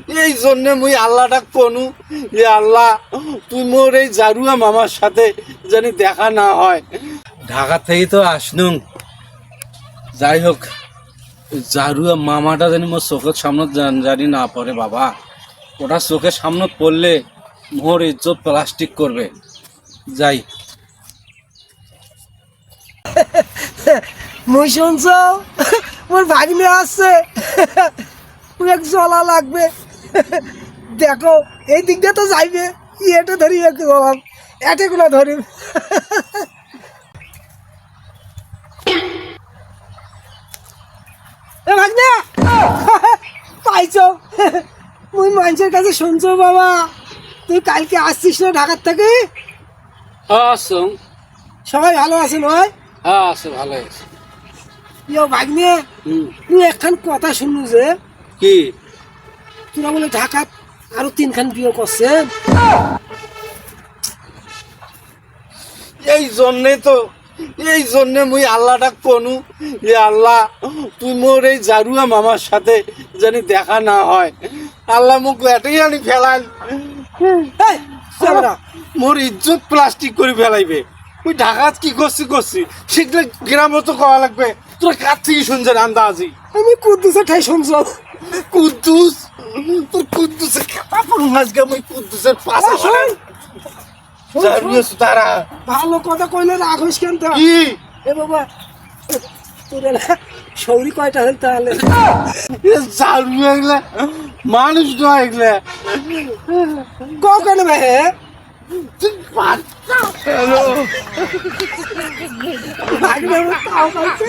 এই জন্যে মুই আল্লাহটা কনু যে আল্লাহ তুই মোর এই জারুয়া মামার সাথে জানি দেখা না হয়। ঢাকা থেকেই তো আসনুম, যাই হোক জারুয়া মামাটা জানি মোর চোখের সামনে জানি না পড়ে বাবা। ওটা চোখের সামনে পড়লে মোর ইজ্জত প্লাস্টিক করবে। যাই মুই শুনছ মোর ভাগ্নে আসছে, এক জলা লাগবে। দেখো এই দিক দিয়ে তো যাইবে, এটা ধরি একটু জলাম, এটেগুলো ধরি। এ ভাগ্নে পাইছ, মুই মানুষের কাছে শুনছো বাবা তুই কালকে আসছিস না ঢাকার থেকে? হ্যাঁ আসুন। সবাই ভালো আছে নয়? হ্যাঁ আছে, ভালো আছে। ইয়ো ভাগ্নে, তুই একখান কথা শুনলু যে কি? তোরা বলে ঢাকাত আরো 3খান বিয়ে করছে। এই জন্যে মুই আল্লাহটা কনু যে আল্লাহ তুই মোর এই জারুয়া মামার সাথে জানি দেখা না হয়। আল্লাহ মুখ এটাই আনি ফেলাল, এই, চল না। মোর ইজ্জত প্লাস্টিক করে ফেলাইবে। ওই ঢাকাত কি করছি সেগুলো গ্রামও তো কওয়া লাগবে। তোরা কার থেকে শুনছেন আন্দাজি? আমি কুদ্দুসের ঠাই শুনছ। কুদ্দুস? তোর কুদ্দুসের খেপা পড়ুন আজকে। আমি কুদ্দুসের পাশে জারুয়া তারা ভালো কথা কইলে রাখস কেন তো? কি এ বাবা তোর সৌরি কয়টা হল তাহলে? জারুয়া এগুলা মানুষ নয়, এগুলা কেন ভাই? হ্যালো ভাগ্নে আমার তাও পাইছে।